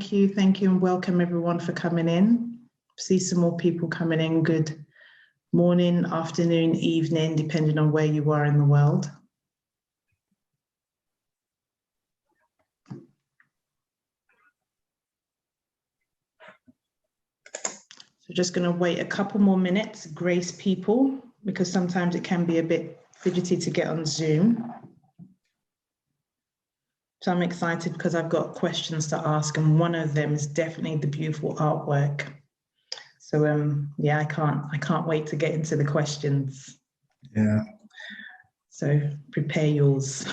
Thank you, and welcome everyone for coming in. See some more people coming in. Good morning, afternoon, evening, depending on where you are in the world. So just going to wait a couple more minutes, grace people, because sometimes it can be a bit fidgety to get on Zoom. So I'm excited because I've got questions to ask, and one of them is definitely the beautiful artwork. So yeah, I can't wait to get into the questions. Yeah. So prepare yours.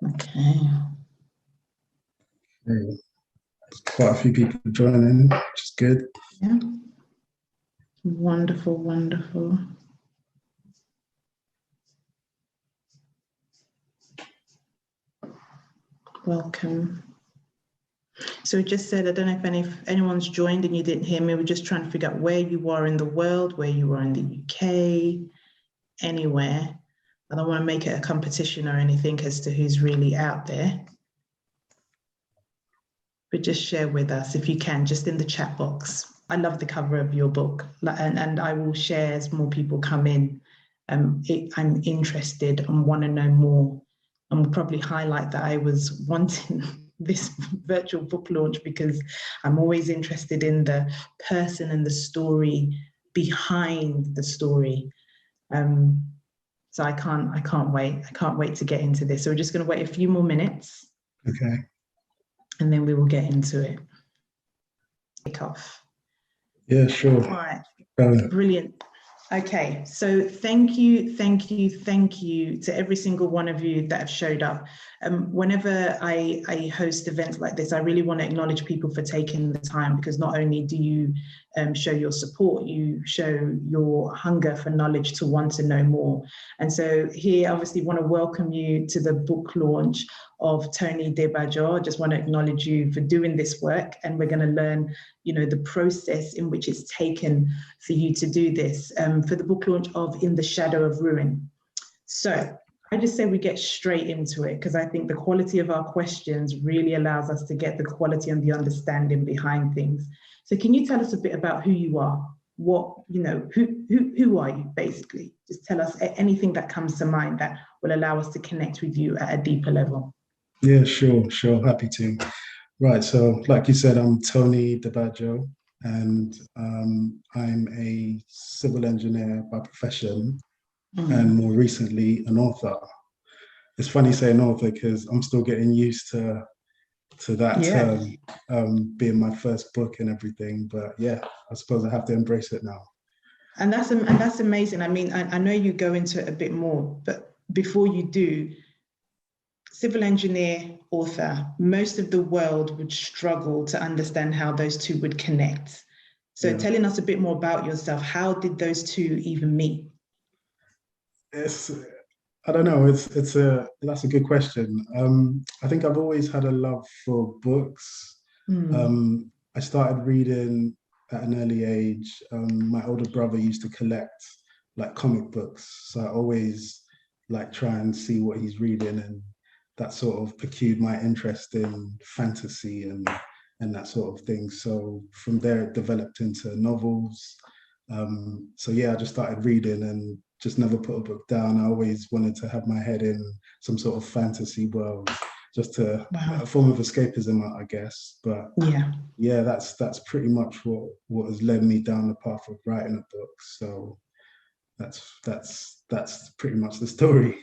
Okay. There's quite a few people joining, which is good. Yeah. Wonderful, wonderful. Welcome. So we just said, I don't know if anyone's joined and you didn't hear me, we're just trying to figure out where you are in the world, where you are in the UK, anywhere. I don't want to make it a competition or anything as to who's really out there. But just share with us if you can, just in the chat box. I love the cover of your book, and I will share as more people come in. I'm interested and want to know more, and will probably highlight that I was wanting this virtual book launch because I'm always interested in the person and the story behind the story. So I can't wait to get into this. So we're just going to wait a few more minutes. Okay. And then we will get into it. Kick off. Yeah, sure. All right. Brilliant. Okay, so thank you to every single one of you that have showed up. Whenever I host events like this, I really want to acknowledge people for taking the time, because not only do you show your support, you show your hunger for knowledge to want to know more. And so here, obviously, want to welcome you to the book launch of Tony Debajo. I just want to acknowledge you for doing this work, and we're going to learn, the process in which it's taken for you to do this, for the book launch of In the Shadow of Ruin. So I just say we get straight into it, because I think the quality of our questions really allows us to get the quality and the understanding behind things. So can you tell us a bit about who you are? What, who are you, basically? Just tell us anything that comes to mind that will allow us to connect with you at a deeper level. Yeah, sure. Happy to. Right. So like you said, I'm Tony Debajo, and I'm a civil engineer by profession, and more recently an author. It's funny saying author because I'm still getting used to that term being my first book and everything. But yeah, I suppose I have to embrace it now. And that's amazing. I mean, I know you go into it a bit more, but before you do, civil engineer, author, most of the world would struggle to understand how those two would connect. So telling us a bit more about yourself, how did those two even meet? I don't know. That's a good question. I think I've always had a love for books. I started reading at an early age. My older brother used to collect like comic books, so I always like try and see what he's reading, and that sort of piqued my interest in fantasy and that sort of thing. So from there, it developed into novels. So yeah, I just started reading and just never put a book down. I always wanted to have my head in some sort of fantasy world, just a form of escapism, I guess. But yeah, that's pretty much what has led me down the path of writing a book. So that's pretty much the story.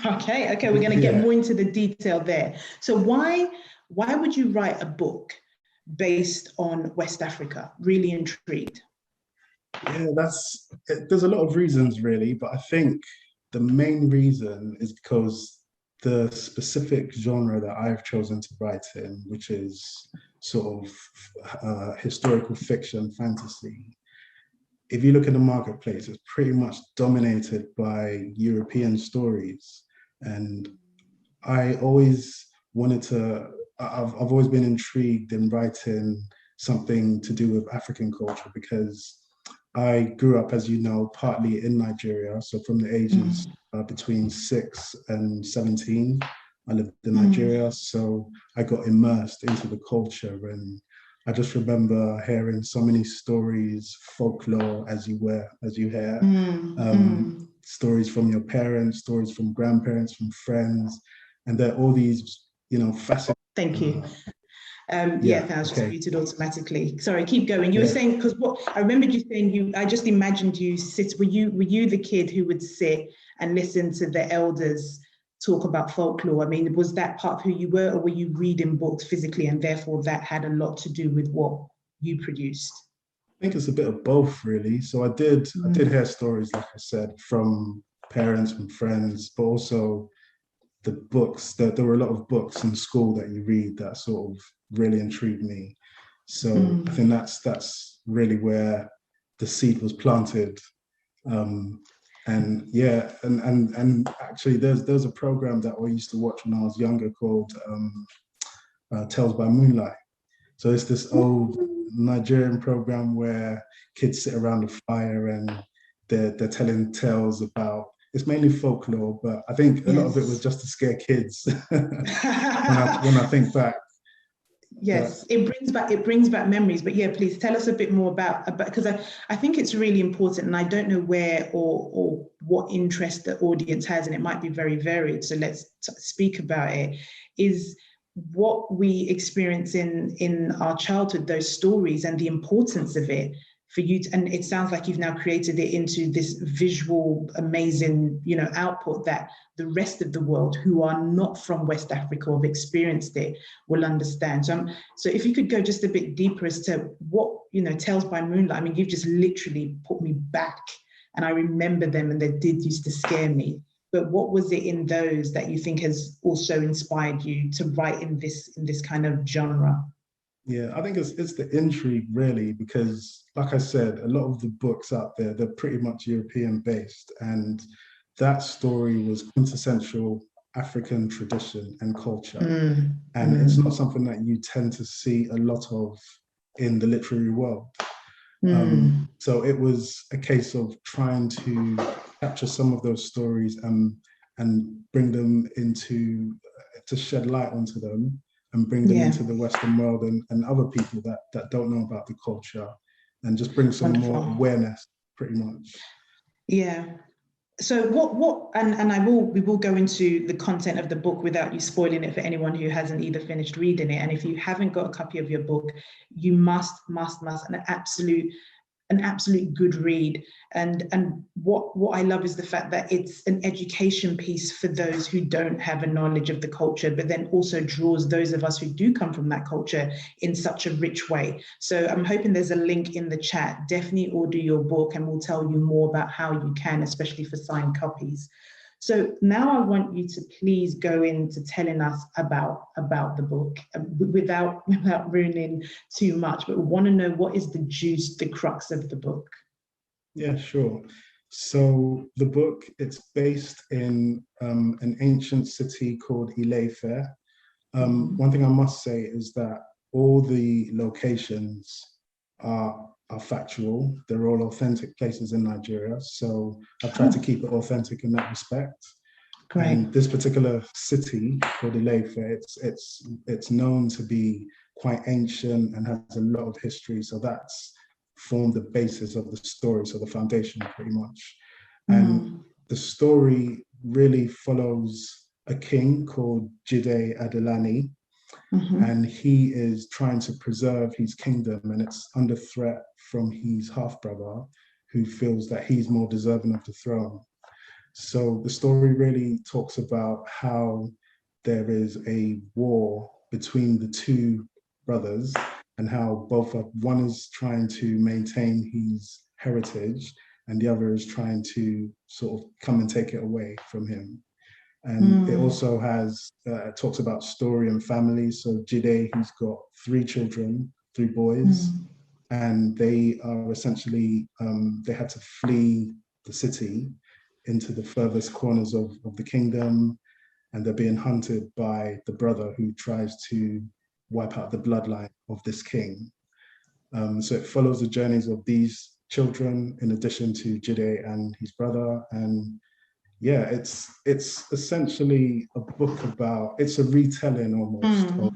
Okay, we're going to get more into the detail there. So why would you write a book based on West Africa? Really intrigued. Yeah, there's a lot of reasons really, but I think the main reason is because the specific genre that I've chosen to write in, which is sort of historical fiction, fantasy. If you look at the marketplace, it's pretty much dominated by European stories. And I've always been intrigued in writing something to do with African culture, because I grew up, as you know, partly in Nigeria. So from the ages between 6 and 17, I lived in Nigeria. So I got immersed into the culture, and I just remember hearing so many stories, folklore, as you hear, stories from your parents, stories from grandparents, from friends, and there are all these, fascinating. Thank you. Yeah, I was just muted automatically. Sorry, keep going. You were saying, because what I remembered you saying, I just imagined you sit. Were you the kid who would sit and listen to the elders talk about folklore? I mean, was that part of who you were, or were you reading books physically, and therefore that had a lot to do with what you produced? I think it's a bit of both, really. So I did hear stories, like I said, from parents and friends, but also the books. There were a lot of books in school that you read that sort of really intrigued me. So I think that's really where the seed was planted. And yeah, and actually, there's a program that I used to watch when I was younger called Tales by Moonlight. So it's this old Nigerian program where kids sit around a fire and they're telling tales about. It's mainly folklore, but I think a lot of it was just to scare kids. when I think back. Yes, it brings back memories. But yeah, please tell us a bit more about, because I think it's really important, and I don't know where or what interest the audience has, and it might be very varied. So let's speak about it. Is what we experience in our childhood, those stories, and the importance of it for you to, and it sounds like you've now created it into this visual, amazing, output that the rest of the world who are not from West Africa or have experienced it will understand. So if you could go just a bit deeper as to what, Tales by Moonlight, I mean, you've just literally put me back, and I remember them, and they did used to scare me. But what was it in those that you think has also inspired you to write in this kind of genre? Yeah, I think it's the intrigue, really, because like I said, a lot of the books out there, they're pretty much European based, and that story was quintessential African tradition and culture. And it's not something that you tend to see a lot of in the literary world. So it was a case of trying to capture some of those stories and bring them to shed light onto them and bring them into the Western world and other people that don't know about the culture, and just bring some more awareness, pretty much. Yeah. So we will go into the content of the book without you spoiling it for anyone who hasn't either finished reading it. And if you haven't got a copy of your book, you must, an absolute good read. And what I love is the fact that it's an education piece for those who don't have a knowledge of the culture, but then also draws those of us who do come from that culture in such a rich way. So I'm hoping there's a link in the chat. Definitely order your book, and we'll tell you more about how you can, especially for signed copies. So now I want you to please go into telling us about the book without ruining too much, but we want to know what is the juice, the crux of the book. Yeah, sure. So the book, it's based in an ancient city called Ile-Ife. One thing I must say is that all the locations are factual. They're all authentic places in Nigeria. So I've tried to keep it authentic in that respect. Great. And this particular city called Ile-Ife, it's known to be quite ancient and has a lot of history. So that's formed the basis of the story, so the foundation pretty much. And the story really follows a king called Jide Adelani, and he is trying to preserve his kingdom, and it's under threat from his half-brother, who feels that he's more deserving of the throne. So the story really talks about how there is a war between the two brothers, and how one is trying to maintain his heritage and the other is trying to sort of come and take it away from him. And it also talks about story and family. So Jide, he's got 3 children, 3 boys, and they are essentially, they had to flee the city into the furthest corners of the kingdom, and they're being hunted by the brother who tries to wipe out the bloodline of this king. So it follows the journeys of these children, in addition to Jide and his brother. And yeah, it's essentially a book about, it's a retelling almost of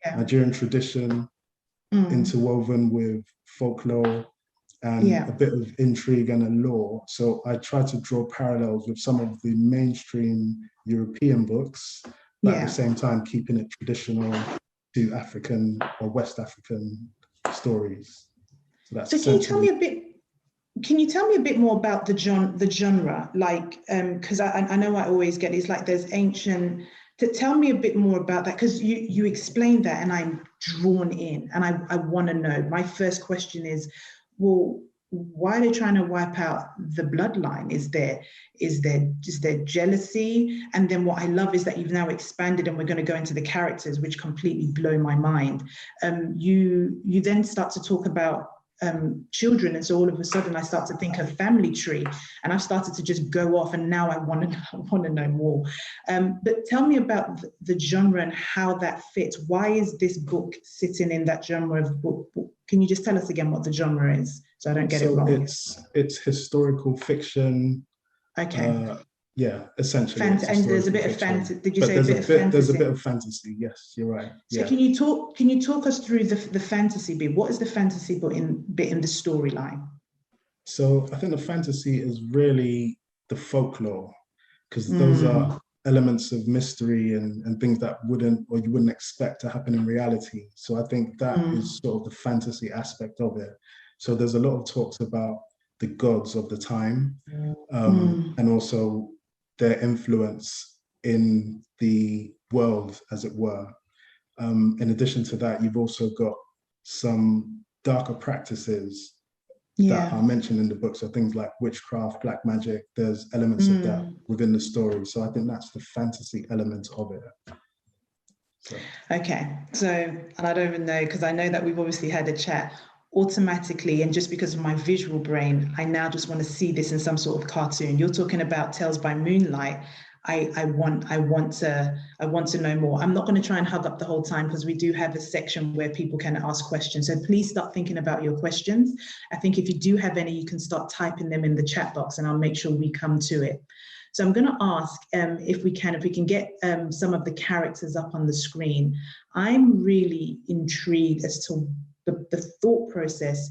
Yeah. Nigerian tradition interwoven with folklore and Yeah. a bit of intrigue and a lore. So I try to draw parallels with some of the mainstream European books, but at the same time keeping it traditional to African or West African stories. So that's So can you tell me a bit more about the genre? Like, because I know I always get it's like there's ancient. Tell me a bit more about that, because you explained that and I'm drawn in and I want to know. My first question is, well, why are they trying to wipe out the bloodline? Is there jealousy? And then what I love is that you've now expanded and we're going to go into the characters, which completely blow my mind. You then start to talk about children, and so all of a sudden I start to think of family tree, and I've started to just go off, and now I want to know more. But tell me about the genre and how that fits. Why is this book sitting in that genre of book? Can you just tell us again what the genre is, so I don't get it wrong? It's historical fiction. Okay. Yeah, essentially. And there's a bit of fantasy. Did you say a bit of fantasy? There's a fantasy? bit of fantasy. Yes, you're right. So yeah. can you talk us through the fantasy bit? What is the fantasy bit in the storyline? So I think the fantasy is really the folklore, because those are elements of mystery and things that you wouldn't expect to happen in reality. So I think that is sort of the fantasy aspect of it. So there's a lot of talks about the gods of the time, and also their influence in the world, as it were. In addition to that, you've also got some darker practices that are mentioned in the book. So things like witchcraft, black magic, there's elements of that within the story. So I think that's the fantasy element of it. So. Okay, so, and I don't even know, because I know that we've obviously had a chat automatically, and just because of my visual brain, I now just want to see this in some sort of cartoon. You're talking about Tales by Moonlight. I want to know more. I'm not going to try and hug up the whole time, because we do have a section where people can ask questions. So please start thinking about your questions. I think if you do have any, you can start typing them in the chat box, and I'll make sure we come to it. So I'm going to ask if we can get some of the characters up on the screen. I'm really intrigued as to the thought process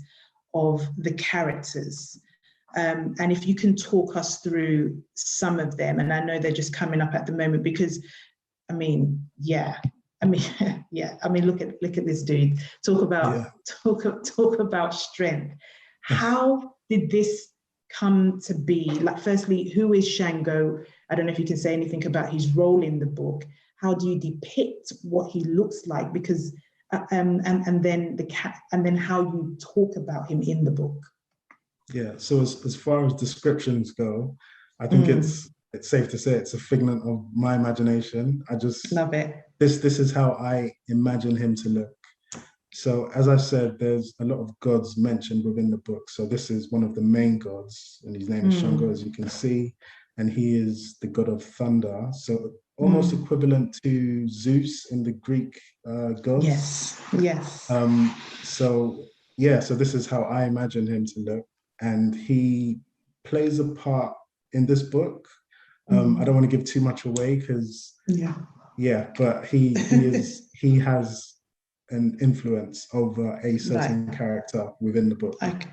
of the characters. And if you can talk us through some of them, and I know they're just coming up at the moment, because, I mean, yeah, look at this dude. Talk about strength. How did this come to be? Like, firstly, who is Shango? I don't know if you can say anything about his role in the book. How do you depict what he looks like? Because and then how you talk about him in the book. Yeah, so as far as descriptions go, I think it's safe to say it's a figment of my imagination. I just love it. This is how I imagine him to look. So as I said, there's a lot of gods mentioned within the book. So this is one of the main gods, and his name is Shango, as you can see, and he is the god of thunder. So almost equivalent to Zeus in the Greek gods. Yes. So this is how I imagine him to look. And he plays a part in this book. I don't want to give too much away, because but he has an influence over a certain character within the book. Okay.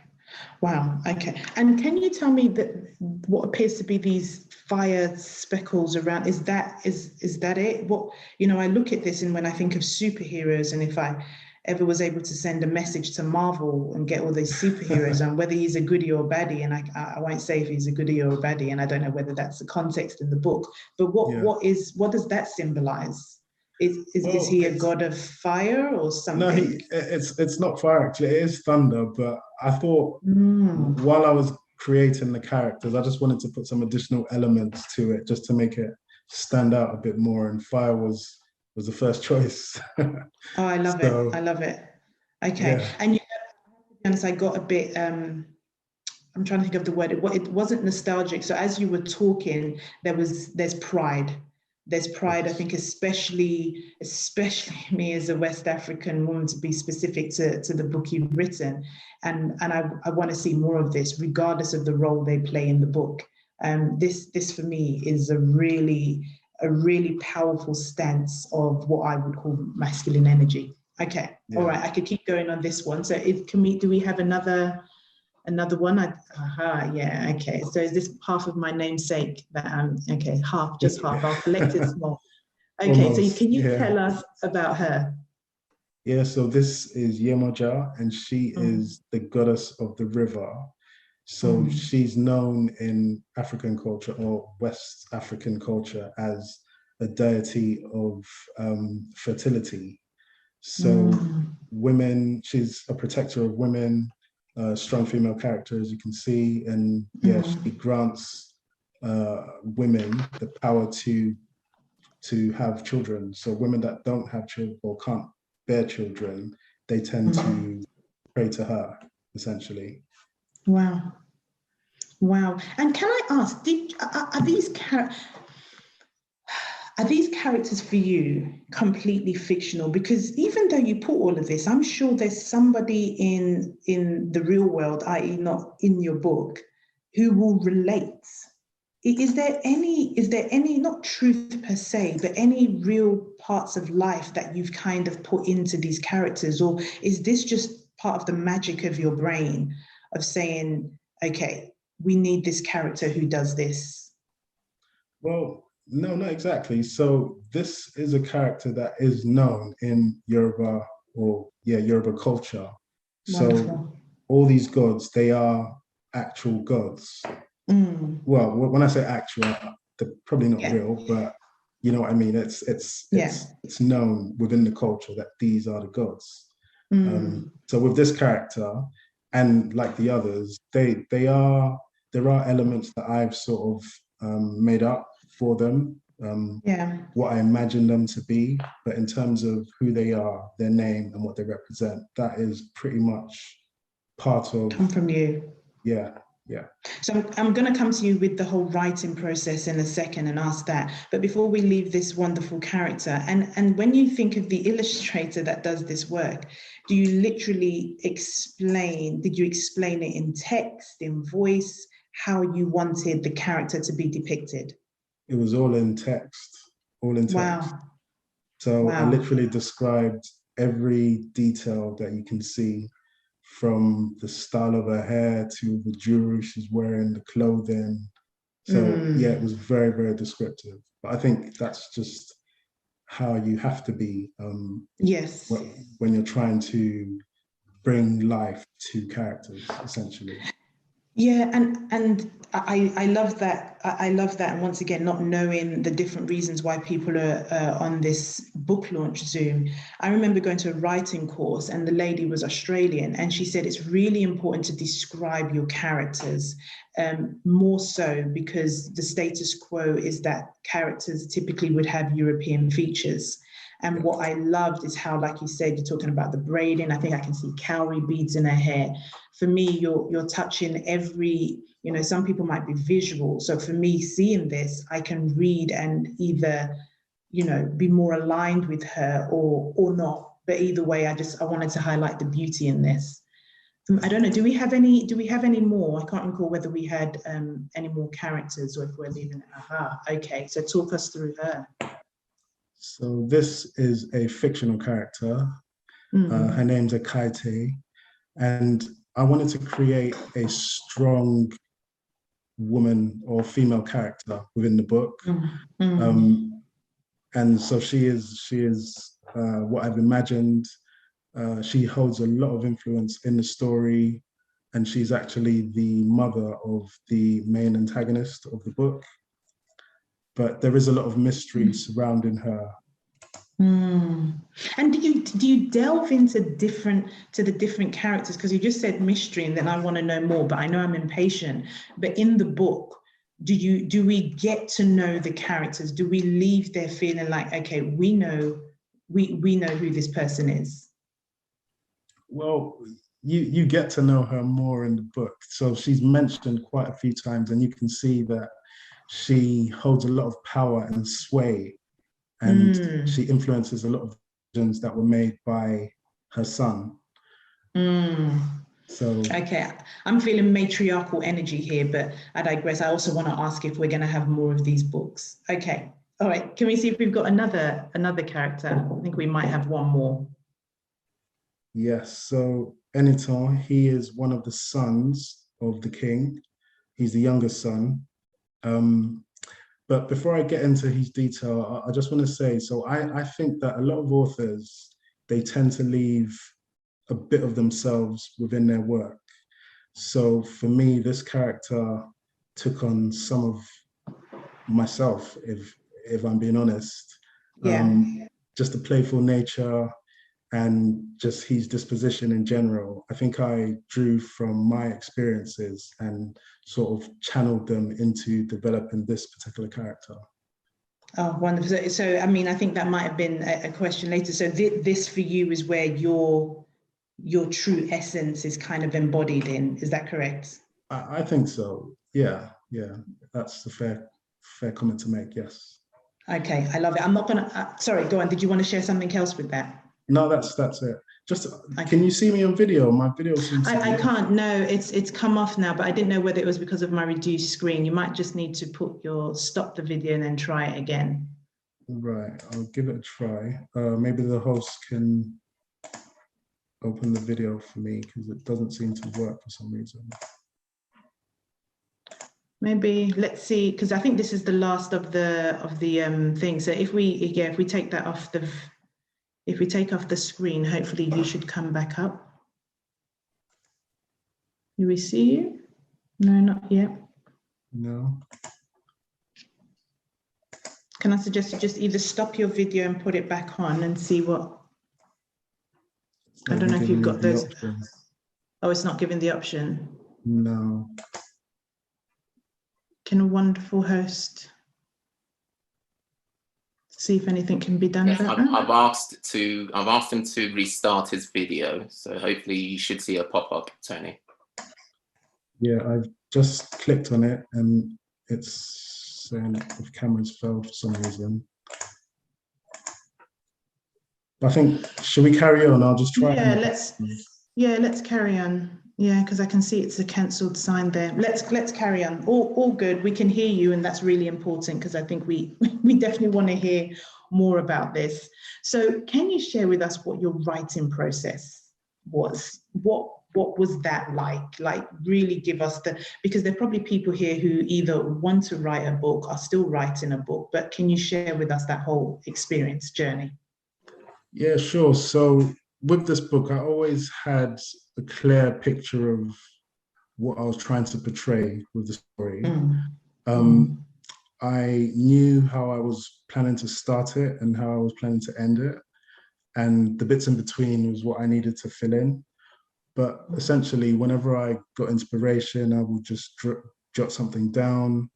Wow. Okay. And can you tell me that what appears to be these fire speckles around, is that it? What, I look at this, and when I think of superheroes, and if I ever was able to send a message to Marvel and get all these superheroes, and whether he's a goodie or a baddie, and I won't say if he's a goodie or a baddie, and I don't know whether that's the context in the book, but what does that symbolize? Is he a god of fire or something? No, it's not fire, actually. It is thunder. But I thought while I was creating the characters, I just wanted to put some additional elements to it, just to make it stand out a bit more. And fire was the first choice. Oh, I love it. I love it. Okay. Yeah. And to be honest, I got a bit. I'm trying to think of the word. It wasn't nostalgic. So as you were talking, there's pride. There's pride, I think, especially me as a West African woman, to be specific to the book you've written. And I want to see more of this, regardless of the role they play in the book. This for me is a really powerful stance of what I would call masculine energy. Okay, yeah. All right, I could keep going on this one. So do we have another one? Yeah, okay. So is this half of my namesake that okay, just half. I'll collect it small. Okay, almost. So can you tell us about her? Yeah, so this is Yemoja, and she is the goddess of the river. So she's known in African culture or West African culture as a deity of fertility. So women, she's a protector of women, strong female character, as you can see. And yeah, she grants women the power to have children. So women that don't have children or can't bear children, they tend to pray to her, essentially. Wow. And can I ask, are these characters for you completely fictional? Because even though you put all of this, I'm sure there's somebody in the real world, i.e. not in your book, who will relate. Is there any, not truth per se, but any real parts of life that you've kind of put into these characters? Or is this just part of the magic of your brain of saying, okay, we need this character who does this? Well, no, not exactly. So this is a character that is known in Yoruba culture. Wonderful. So all these gods, they are actual gods. Well, when I say actual, they're probably not real, but you know what I mean? It's known within the culture that these are the gods. So with this character, and like the others, there are elements that I've sort of made up for them, what I imagine them to be, but in terms of who they are, their name and what they represent, that is pretty much part of... Come from you. Yeah. So I'm going to come to you with the whole writing process in a second and ask that. But before we leave this wonderful character, and when you think of the illustrator that does this work, do you literally did you explain it in text, in voice, how you wanted the character to be depicted? It was all in text. Wow. So I literally described every detail that you can see, from the style of her hair to the jewelry she's wearing, the clothing. So yeah, it was very, very descriptive. But I think that's just how you have to be when you're trying to bring life to characters, essentially. Yeah, and I love that. I love that. And once again, not knowing the different reasons why people are on this book launch Zoom. I remember going to a writing course and the lady was Australian and she said it's really important to describe your characters, more so because the status quo is that characters typically would have European features. And what I loved is how, like you said, you're talking about the braiding. I think I can see cowrie beads in her hair. For me, you're touching every, some people might be visual. So for me, seeing this, I can read and either, be more aligned with her or not. But either way, I wanted to highlight the beauty in this. I don't know. Do we have any more? I can't recall whether we had any more characters or if we're leaving it. Okay. So talk us through her. So this is a fictional character. Her name's Akaite, and I wanted to create a strong woman or female character within the book. And so she is what I've imagined. She holds a lot of influence in the story, and she's actually the mother of the main antagonist of the book. But there is a lot of mystery surrounding her. And do you delve into the different characters? Because you just said mystery, and then I want to know more. But I know I'm impatient. But in the book, do we get to know the characters? Do we leave there feeling like, okay, we know who this person is? Well, you get to know her more in the book. So she's mentioned quite a few times, and you can see that she holds a lot of power and sway, and she influences a lot of decisions that were made by her son. So okay, I'm feeling matriarchal energy here, but I digress. I also want to ask if we're going to have more of these books. Okay, all right. Can we see if we've got another character? I think we might have one more. yes, so Eniton, he is one of the sons of the king. He's the youngest son. But before I get into his detail, I just want to say, so I think that a lot of authors, they tend to leave a bit of themselves within their work. So for me, this character took on some of myself, if I'm being honest. Yeah. Just the playful nature and just his disposition in general. I think I drew from my experiences and sort of channeled them into developing this particular character. Oh, wonderful. So I mean, I think that might have been a question later. So this for you is where your true essence is kind of embodied in. Is that correct? I think so. Yeah, that's a fair comment to make. Yes. Okay, I love it. I'm not gonna. Sorry, go on. Did you want to share something else with that? No, that's it. Just can you see me on video? My video seems to I can't. No, it's come off now, but I didn't know whether it was because of my reduced screen. You might just need to stop the video and then try it again. Right, I'll give it a try. Maybe the host can open the video for me because it doesn't seem to work for some reason. Maybe let's see, because I think this is the last of the thing. So if we take that off if we take off the screen, hopefully you should come back up. Do we see you? No, not yet. No. Can I suggest you just either stop your video and put it back on and see what? I don't know if you've got those. Options. Oh, it's not giving the option. No. Can a wonderful host see if anything can be done about that? I've asked him to restart his video, so hopefully you should see a pop-up, Tony. Yeah, I've just clicked on it and it's saying the camera's failed for some reason. I think, should we carry on? I'll just try. Yeah, let's carry on. Yeah, because I can see it's a cancelled sign there. Let's carry on. All good. We can hear you, and that's really important because I think we definitely want to hear more about this. So, can you share with us what your writing process was? What was that like? Like, really give us because there are probably people here who either want to write a book, are still writing a book, but can you share with us that whole experience journey? Yeah, sure. So with this book, I always had a clear picture of what I was trying to portray with the story. I knew how I was planning to start it and how I was planning to end it. And the bits in between was what I needed to fill in. But essentially, whenever I got inspiration, I would just jot something down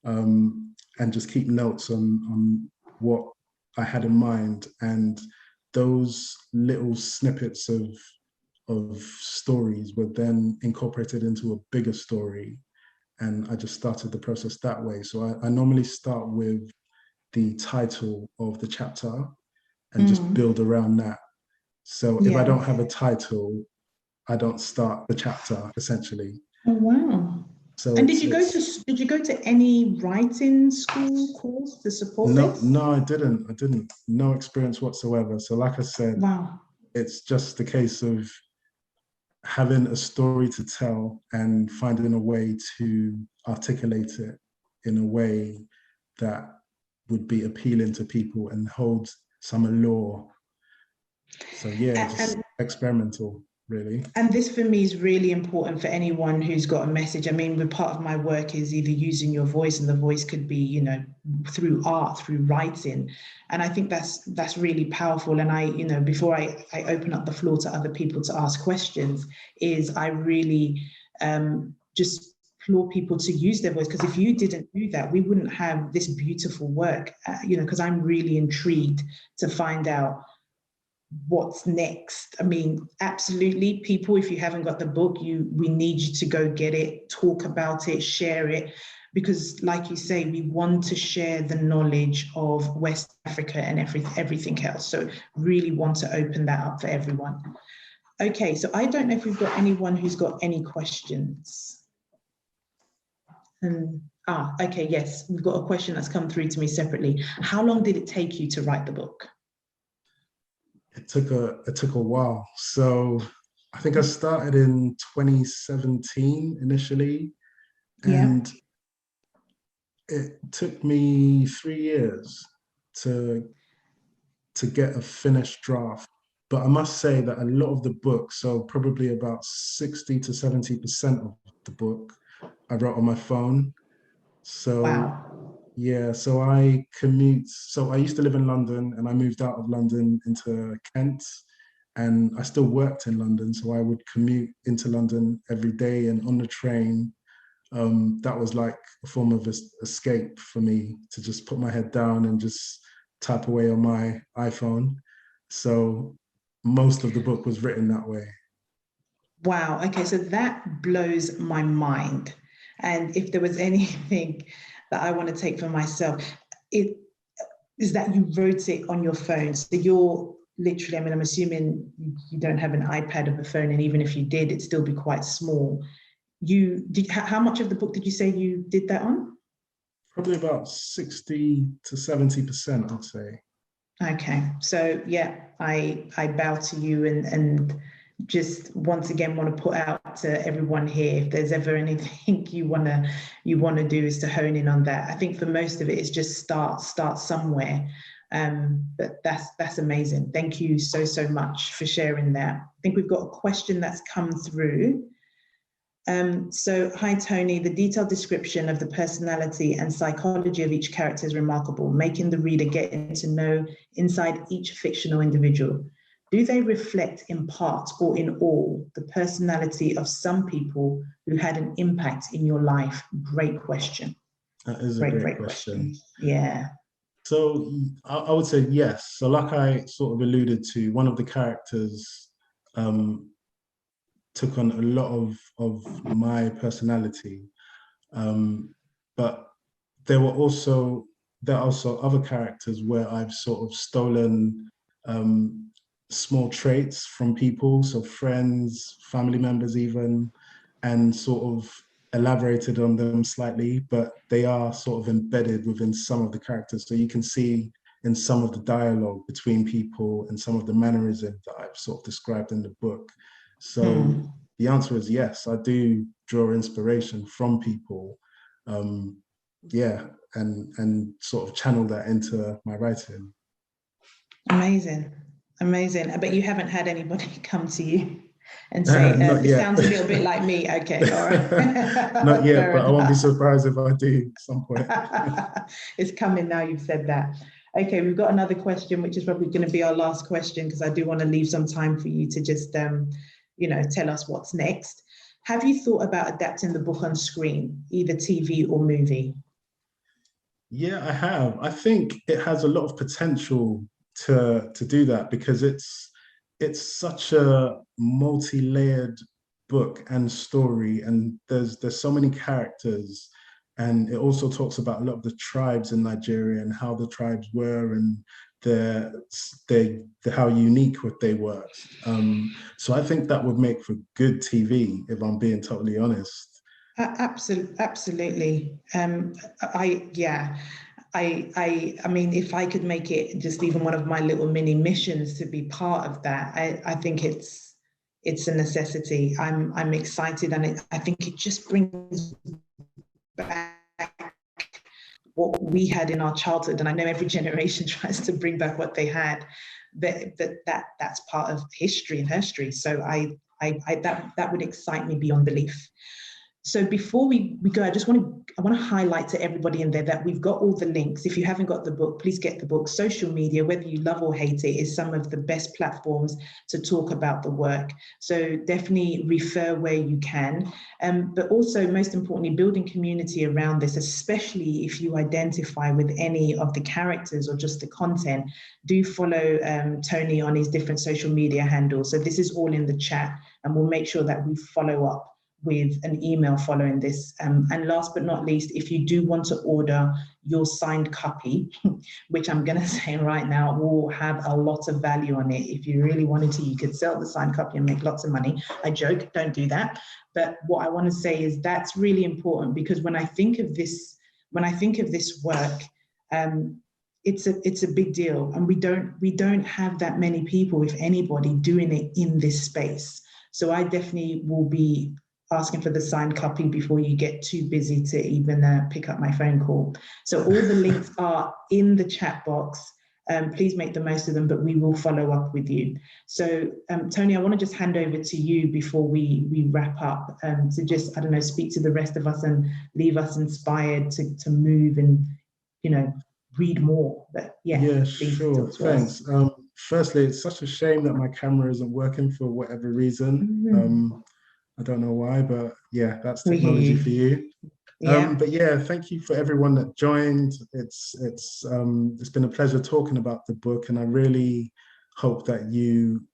and just keep notes on what I had in mind. And those little snippets of stories were then incorporated into a bigger story. And I just started the process that way. So I normally start with the title of the chapter and just build around that. So if I don't have a title, I don't start the chapter, essentially. Oh, wow. So and did you go to any writing school course to support this? No, I didn't. No experience whatsoever. So like I said, wow. It's just a case of having a story to tell and finding a way to articulate it in a way that would be appealing to people and hold some allure. So yeah, just experimental. Really. And this for me is really important for anyone who's got a message. I mean, part of my work is either using your voice, and the voice could be, through art, through writing. And I think that's really powerful. And before I open up the floor to other people to ask questions, is I really just implore people to use their voice, because if you didn't do that, we wouldn't have this beautiful work, because I'm really intrigued to find out what's next. I mean, absolutely, people, if you haven't got the book, we need you to go get it, talk about it, share it, because like you say, we want to share the knowledge of West Africa and everything else. So really want to open that up for everyone. Okay, so I don't know if we've got anyone who's got any questions. Okay, yes, we've got a question that's come through to me separately. How long did it take you to write the book? It took a while. So I think I started in 2017 initially, and it took me 3 years to get a finished draft. But I must say that a lot of the book, so probably about 60 to 70% of the book, I wrote on my phone. So wow. Yeah, so I commute. So I used to live in London and I moved out of London into Kent, and I still worked in London. So I would commute into London every day, and on the train, that was like a form of escape for me, to just put my head down and just type away on my iPhone. So most of the book was written that way. Wow. Okay, so that blows my mind. And if there was anything that I want to take for myself, it is that you wrote it on your phone. So you're literally, I mean, I'm assuming you don't have an iPad or a phone, and even if you did, it'd still be quite small. How much of the book did you say you did that on? Probably about 60 to 70%, I'd say. Okay, so yeah, I bow to you, and just once again want to put out to everyone here, if there's ever anything you wanna do, is to hone in on that. I think for most of it is just start somewhere. But that's amazing. Thank you so much for sharing that. I think we've got a question that's come through. So, hi Tony, the detailed description of the personality and psychology of each character is remarkable, making the reader get to know inside each fictional individual. Do they reflect in part or in all the personality of some people who had an impact in your life? Great question. That is a great question. Yeah. So I would say yes. So like I sort of alluded to, one of the characters took on a lot of my personality. But there are also other characters where I've sort of stolen small traits from people, so friends, family members even, and sort of elaborated on them slightly, but they are sort of embedded within some of the characters. So you can see in some of the dialogue between people and some of the mannerisms that I've sort of described in the book. So the answer is yes, I do draw inspiration from people. And sort of channel that into my writing. Amazing. But you haven't had anybody come to you and say, it sounds a little bit like me. Okay, all right. Not yet, but I won't be surprised if I do at some point. It's coming now you've said that. Okay, we've got another question, which is probably going to be our last question, because I do want to leave some time for you to just, tell us what's next. Have you thought about adapting the book on screen, either TV or movie? Yeah, I have. I think it has a lot of potential to do that, because it's such a multi-layered book and story, and there's so many characters, and it also talks about a lot of the tribes in Nigeria and how the tribes were, and how unique what they were. So I think that would make for good TV, if I'm being totally honest. Absolutely. I mean, if I could make it just even one of my little mini missions to be part of that, I think it's a necessity. I'm excited, and I think it just brings back what we had in our childhood. And I know every generation tries to bring back what they had, but that's part of history and history. So that would excite me beyond belief. So before we go, I want to highlight to everybody in there that we've got all the links. If you haven't got the book, please get the book. Social media, whether you love or hate it, is some of the best platforms to talk about the work. So definitely refer where you can. But also, most importantly, building community around this, especially if you identify with any of the characters or just the content. Do follow Tony on his different social media handles. So this is all in the chat, and we'll make sure that we follow up with an email following this. And last but not least, if you do want to order your signed copy, which I'm going to say right now will have a lot of value on it. If you really wanted to, you could sell the signed copy and make lots of money. I joke, don't do that. But what I want to say is that's really important, because when I think of this work, it's a big deal, and we don't have that many people, if anybody, doing it in this space. So I definitely will be asking for the signed copy before you get too busy to even pick up my phone call. So all the links are in the chat box. Please make the most of them, but we will follow up with you. So Tony, I want to just hand over to you before we wrap up, to just, I don't know, speak to the rest of us and leave us inspired to move and, you know, read more. But yeah, sure, thanks. Firstly, it's such a shame that my camera isn't working for whatever reason. I don't know why, but yeah, that's technology for you. Yeah. But yeah, thank you for everyone that joined. It's been a pleasure talking about the book, and I really hope that you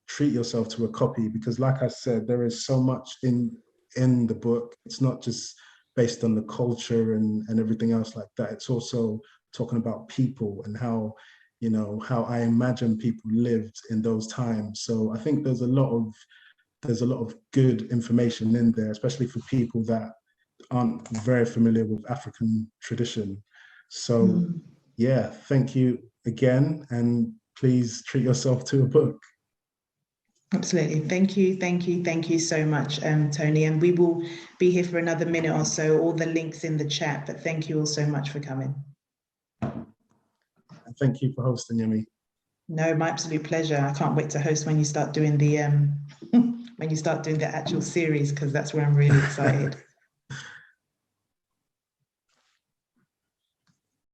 treat yourself to a copy, because like I said, there is so much in the book. It's not just based on the culture and everything else like that. It's also talking about people and how, you know, how I imagine people lived in those times. So I think there's a lot of good information in there, especially for people that aren't very familiar with African tradition. So yeah, thank you again, and please treat yourself to a book. Absolutely. Thank you so much, Tony. And we will be here for another minute or so, all the links in the chat, but thank you all so much for coming. And thank you for hosting, Yemi. No, my absolute pleasure. I can't wait to host when you start doing the actual series, because that's where I'm really excited.